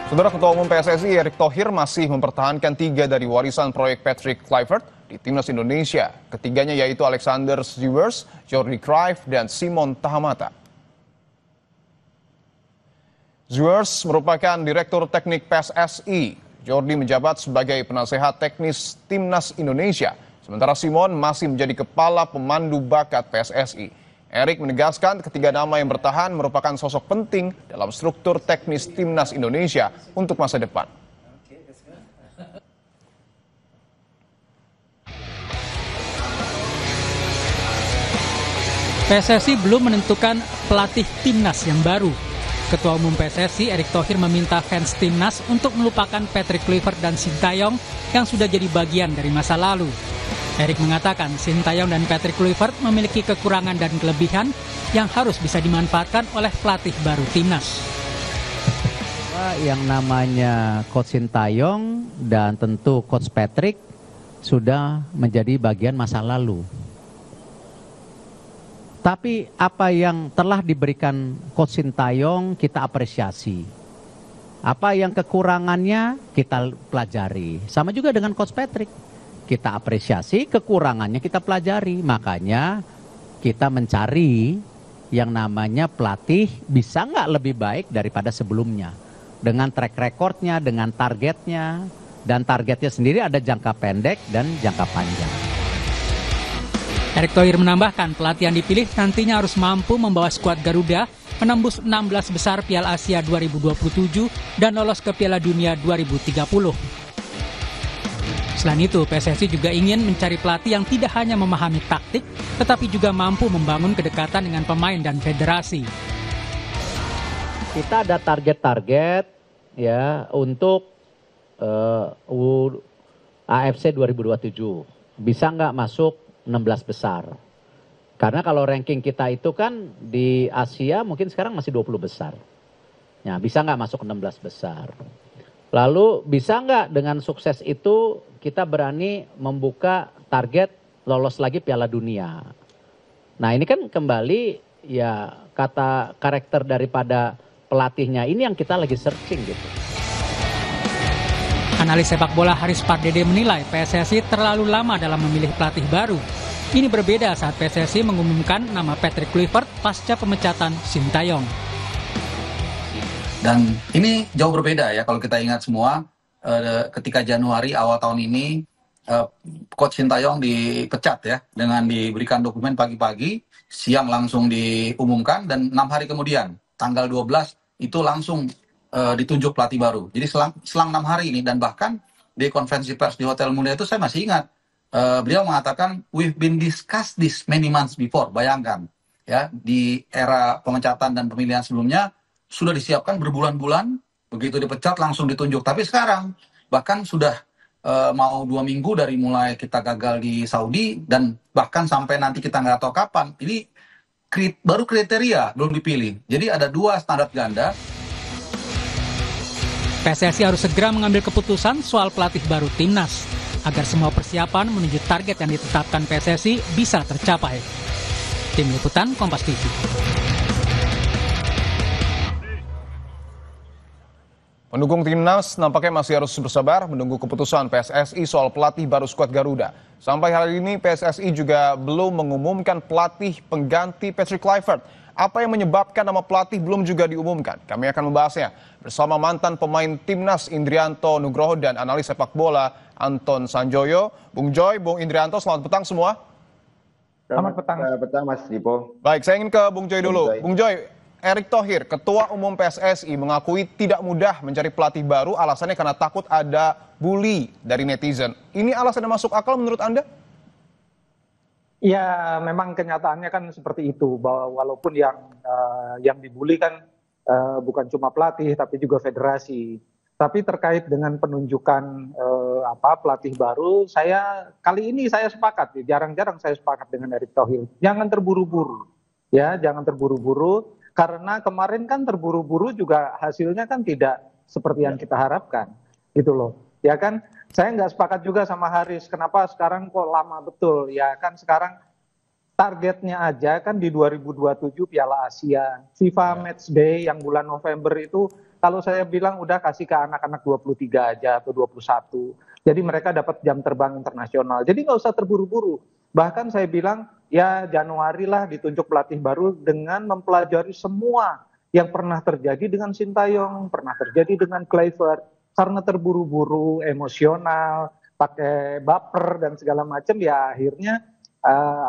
Saudara Ketua Umum PSSI Erick Thohir masih mempertahankan 3 dari warisan proyek Patrick Kluivert di Timnas Indonesia. Ketiganya yaitu Alexander Zivers, Jordi Cruyff, dan Simon Tahamata. Zivers merupakan Direktur Teknik PSSI. Jordi menjabat sebagai penasehat teknis Timnas Indonesia. Sementara Simon masih menjadi Kepala Pemandu Bakat PSSI. Erick menegaskan ketiga nama yang bertahan merupakan sosok penting dalam struktur teknis Timnas Indonesia untuk masa depan. PSSI belum menentukan pelatih Timnas yang baru. Ketua Umum PSSI Erick Thohir meminta fans Timnas untuk melupakan Patrick Kluivert dan Sintayong yang sudah jadi bagian dari masa lalu. Erick mengatakan Sintayong dan Patrick Kluivert memiliki kekurangan dan kelebihan yang harus bisa dimanfaatkan oleh pelatih baru Timnas. Yang namanya Coach Sintayong dan tentu Coach Patrick sudah menjadi bagian masa lalu. Tapi apa yang telah diberikan Coach Sintayong kita apresiasi. Apa yang kekurangannya kita pelajari. Sama juga dengan Coach Patrick. Kita apresiasi, kekurangannya kita pelajari. Makanya kita mencari yang namanya pelatih bisa nggak lebih baik daripada sebelumnya. Dengan track recordnya, dengan targetnya. Dan targetnya sendiri ada jangka pendek dan jangka panjang. Erick Thohir menambahkan pelatih yang dipilih nantinya harus mampu membawa skuad Garuda menembus 16 besar Piala Asia 2027 dan lolos ke Piala Dunia 2030. Selain itu, PSSI juga ingin mencari pelatih yang tidak hanya memahami taktik, tetapi juga mampu membangun kedekatan dengan pemain dan federasi. Kita ada target-target ya untuk AFC 2027. Bisa nggak masuk 16 besar? Karena kalau ranking kita itu kan di Asia mungkin sekarang masih 20 besar. Ya, bisa nggak masuk 16 besar? Lalu bisa nggak dengan sukses itu kita berani membuka target lolos lagi Piala Dunia. Nah ini kan kembali ya kata karakter daripada pelatihnya ini yang kita lagi searching gitu. Analis sepak bola Haris Pardede menilai PSSI terlalu lama dalam memilih pelatih baru. Ini berbeda saat PSSI mengumumkan nama Patrick Kluivert pasca pemecatan Sintayong. Dan ini jauh berbeda ya kalau kita ingat semua ketika Januari awal tahun ini Coach Sintayong dipecat ya dengan diberikan dokumen pagi-pagi, siang langsung diumumkan dan 6 hari kemudian tanggal 12 itu langsung ditunjuk pelatih baru. Jadi selang 6 hari ini dan bahkan di konferensi pers di Hotel Mulia itu saya masih ingat beliau mengatakan we've been discussed this many months before. Bayangkan ya di era pemecatan dan pemilihan sebelumnya sudah disiapkan berbulan-bulan, begitu dipecat langsung ditunjuk. Tapi sekarang bahkan sudah mau 2 minggu dari mulai kita gagal di Saudi dan bahkan sampai nanti kita nggak tahu kapan. Ini baru kriteria belum dipilih. Jadi ada 2 standar ganda. PSSI harus segera mengambil keputusan soal pelatih baru Timnas agar semua persiapan menuju target yang ditetapkan PSSI bisa tercapai. Tim Liputan Kompas TV. Pendukung Timnas nampaknya masih harus bersabar menunggu keputusan PSSI soal pelatih baru skuad Garuda. Sampai hari ini PSSI juga belum mengumumkan pelatih pengganti Patrick Kluivert. Apa yang menyebabkan nama pelatih belum juga diumumkan? Kami akan membahasnya bersama mantan pemain Timnas Indrianto Nugroho dan analis sepak bola Anton Sanjoyo. Bung Joy, Bung Indrianto, selamat petang semua. Selamat petang Mas Dipo. Baik, saya ingin ke Bung Joy dulu. Bung Joy, Erick Thohir, Ketua Umum PSSI mengakui tidak mudah mencari pelatih baru alasannya karena takut ada bully dari netizen. Ini alasan yang masuk akal menurut Anda? Ya, memang kenyataannya kan seperti itu, bahwa walaupun yang dibully kan bukan cuma pelatih tapi juga federasi. Tapi terkait dengan penunjukan pelatih baru, kali ini saya sepakat, jarang-jarang saya sepakat dengan Erick Thohir. Jangan terburu-buru, ya, jangan terburu-buru. Karena kemarin kan terburu-buru juga hasilnya kan tidak seperti yang kita harapkan, gitu loh. Ya kan, saya nggak sepakat juga sama Haris, kenapa sekarang kok lama betul, ya kan sekarang targetnya aja kan di 2027 Piala Asia, FIFA Match Day yang bulan November itu kalau saya bilang udah kasih ke anak-anak 23 aja atau 21. Jadi mereka dapat jam terbang internasional. Jadi nggak usah terburu-buru. Bahkan saya bilang ya Januari lah ditunjuk pelatih baru dengan mempelajari semua yang pernah terjadi dengan Sintayong, pernah terjadi dengan Kluivert. Karena terburu-buru, emosional, pakai baper dan segala macam, ya akhirnya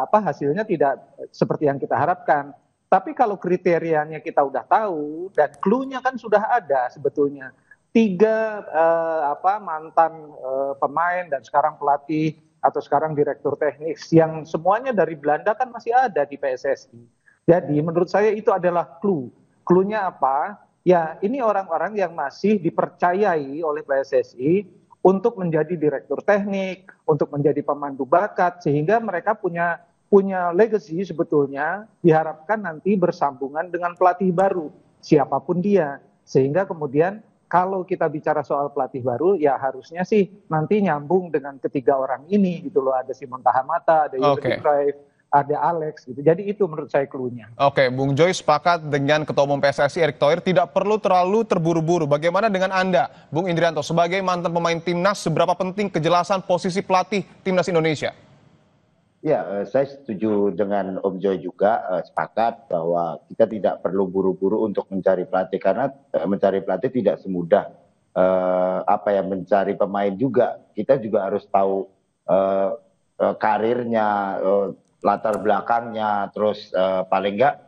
hasilnya tidak seperti yang kita harapkan. Tapi kalau kriterianya kita udah tahu dan clue-nya kan sudah ada sebetulnya. 3 mantan pemain dan sekarang pelatih atau sekarang direktur teknis yang semuanya dari Belanda kan masih ada di PSSI. Jadi menurut saya itu adalah clue. Clue-nya apa? Ya ini orang-orang yang masih dipercayai oleh PSSI untuk menjadi direktur teknik, untuk menjadi pemandu bakat, sehingga mereka punya legacy sebetulnya diharapkan nanti bersambungan dengan pelatih baru, siapapun dia. Sehingga kemudian kalau kita bicara soal pelatih baru, ya harusnya sih nanti nyambung dengan ketiga orang ini gitu loh. Ada Simon Tahamata, ada Johan Cruyff, ada Alex gitu. Jadi itu menurut saya clue-nya. Oke, Bung Joy sepakat dengan Ketua Umum PSSI Erick Thohir tidak perlu terlalu terburu-buru. Bagaimana dengan Anda, Bung Indrianto, sebagai mantan pemain timnas, seberapa penting kejelasan posisi pelatih timnas Indonesia? Ya, saya setuju dengan Om Joy juga, sepakat bahwa kita tidak perlu buru-buru untuk mencari pelatih karena mencari pelatih tidak semudah mencari pemain juga. Kita juga harus tahu karirnya, latar belakangnya, terus paling enggak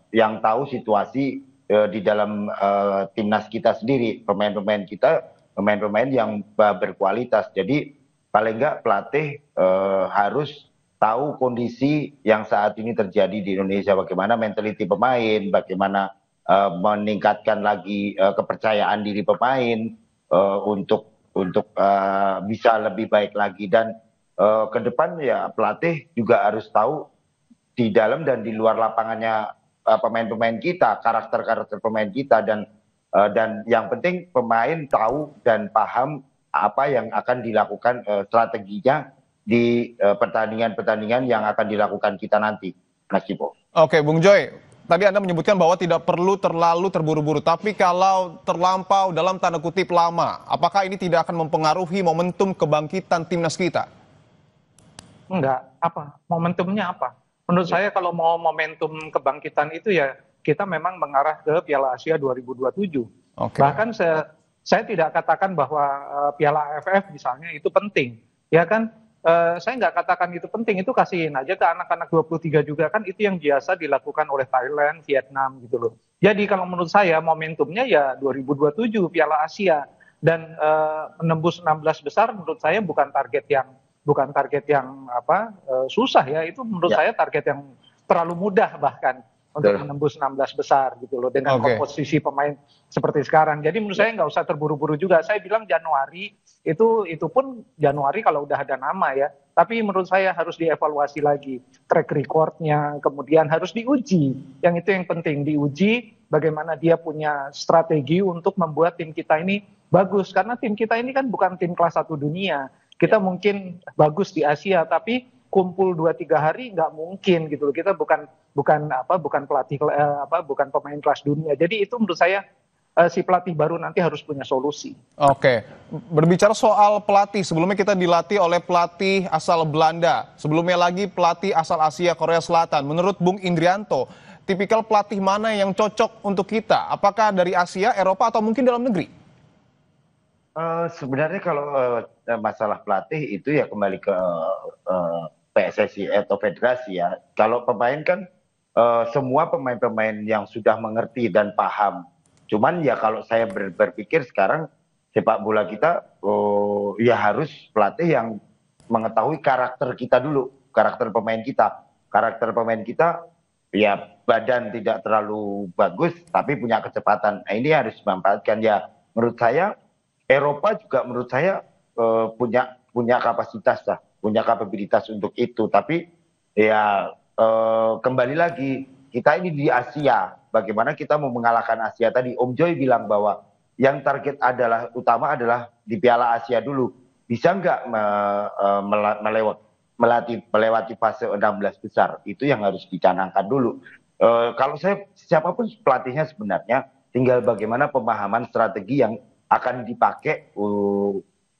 yang tahu situasi di dalam timnas kita sendiri, pemain-pemain kita, pemain-pemain yang berkualitas. Jadi paling enggak pelatih harus tahu kondisi yang saat ini terjadi di Indonesia, bagaimana mentality pemain, bagaimana meningkatkan lagi kepercayaan diri pemain untuk bisa lebih baik lagi. Dan ke depan ya pelatih juga harus tahu di dalam dan di luar lapangannya pemain-pemain kita, karakter-karakter pemain kita, dan yang penting pemain tahu dan paham apa yang akan dilakukan strateginya di pertandingan-pertandingan yang akan dilakukan kita nanti, Mas Cipo. Oke, Bung Joy, tadi Anda menyebutkan bahwa tidak perlu terlalu terburu-buru, tapi kalau terlampau dalam tanda kutip lama, apakah ini tidak akan mempengaruhi momentum kebangkitan timnas kita? Enggak, momentumnya apa? Menurut saya kalau mau momentum kebangkitan itu ya kita memang mengarah ke Piala Asia 2027. Oke. Bahkan saya tidak katakan bahwa Piala AFF misalnya itu penting, ya kan? Saya nggak katakan itu penting, itu kasihin aja ke anak-anak 23 juga kan, itu yang biasa dilakukan oleh Thailand, Vietnam gitu loh. Jadi kalau menurut saya momentumnya ya 2027 Piala Asia, dan menembus 16 besar menurut saya bukan target yang susah ya, itu menurut saya target yang terlalu mudah bahkan untuk menembus 16 besar gitu loh dengan komposisi pemain seperti sekarang. Jadi menurut saya nggak usah terburu-buru juga. Saya bilang Januari itu pun Januari kalau udah ada nama ya. Tapi menurut saya harus dievaluasi lagi track recordnya, kemudian harus diuji. Yang itu yang penting, diuji bagaimana dia punya strategi untuk membuat tim kita ini bagus. Karena tim kita ini kan bukan tim kelas 1 dunia. Kita mungkin bagus di Asia, tapi kumpul 2-3 hari nggak mungkin gitu loh. Kita bukan pelatih bukan pemain kelas dunia. Jadi itu menurut saya si pelatih baru nanti harus punya solusi. Oke, berbicara soal pelatih, sebelumnya kita dilatih oleh pelatih asal Belanda, sebelumnya lagi pelatih asal Asia Korea Selatan. Menurut Bung Indrianto, tipikal pelatih mana yang cocok untuk kita? Apakah dari Asia, Eropa, atau mungkin dalam negeri? Sebenarnya kalau masalah pelatih itu ya kembali ke PSSI atau federasi ya. Kalau pemain kan semua pemain-pemain yang sudah mengerti dan paham. Cuman ya kalau saya berpikir sekarang sepak bola kita ya harus pelatih yang mengetahui karakter kita dulu, karakter pemain kita. Karakter pemain kita ya badan tidak terlalu bagus tapi punya kecepatan. Nah, ini harus dimanfaatkan ya. Menurut saya Eropa juga menurut saya punya kapasitas lah, punya kapabilitas untuk itu. Tapi ya kembali lagi kita ini di Asia, bagaimana kita mau mengalahkan Asia tadi? Om Joy bilang bahwa yang target utama adalah di Piala Asia dulu. Bisa nggak melewati fase 16 besar? Itu yang harus dicanangkan dulu. Kalau saya siapapun pelatihnya sebenarnya, tinggal bagaimana pemahaman strategi yang akan dipakai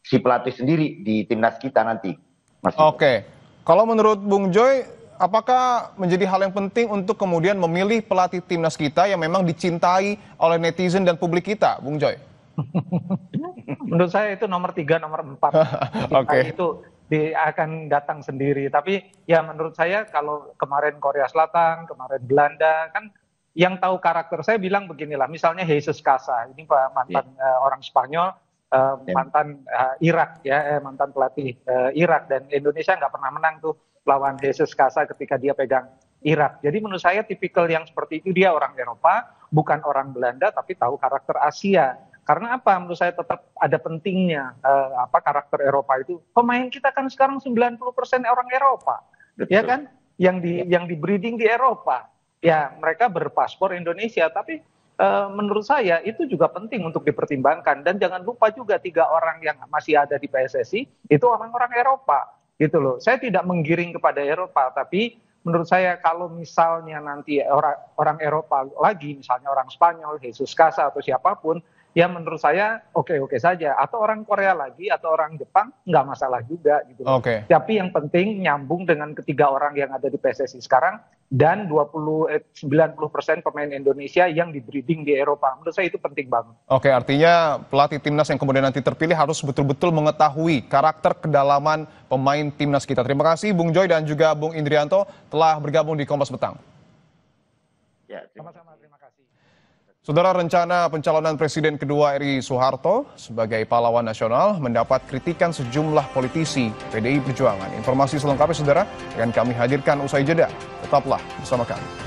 si pelatih sendiri di timnas kita nanti, Mas. Oke, kalau menurut Bung Joy, apakah menjadi hal yang penting untuk kemudian memilih pelatih timnas kita yang memang dicintai oleh netizen dan publik kita, Bung Joy? Menurut saya itu nomor 3, nomor 4. Oke. Itu akan datang sendiri. Tapi ya menurut saya kalau kemarin Korea Selatan, kemarin Belanda, kan yang tahu karakter saya bilang beginilah. Misalnya Jesus Casa, ini mantan orang Spanyol, mantan Irak ya, mantan pelatih Irak, dan Indonesia nggak pernah menang tuh lawan Jesus Casa ketika dia pegang Irak. Jadi menurut saya tipikal yang seperti itu, dia orang Eropa, bukan orang Belanda, tapi tahu karakter Asia. Karena apa? Menurut saya tetap ada pentingnya karakter Eropa itu. Pemain kita kan sekarang 90% orang Eropa, betul. Ya kan? Yang di breeding di Eropa. Ya mereka berpaspor Indonesia, tapi menurut saya itu juga penting untuk dipertimbangkan. Dan jangan lupa juga 3 orang yang masih ada di PSSI itu orang-orang Eropa, gitu loh. Saya tidak menggiring kepada Eropa, tapi menurut saya kalau misalnya nanti orang Eropa lagi, misalnya orang Spanyol, Jesus Casa atau siapapun, ya menurut saya oke-oke saja. Atau orang Korea lagi, atau orang Jepang, nggak masalah juga gitu. Oke. Tapi yang penting nyambung dengan ketiga orang yang ada di PSSI sekarang, dan 90% pemain Indonesia yang di breeding di Eropa. Menurut saya itu penting banget. Oke, artinya pelatih timnas yang kemudian nanti terpilih harus betul-betul mengetahui karakter kedalaman pemain timnas kita. Terima kasih Bung Joy dan juga Bung Indrianto telah bergabung di Kompas Petang. Ya, Sama-sama, terima kasih. Saudara, rencana pencalonan Presiden kedua RI Soeharto sebagai pahlawan nasional mendapat kritikan sejumlah politisi PDI Perjuangan. Informasi selengkapnya, saudara, akan kami hadirkan usai jeda. Tetaplah bersama kami.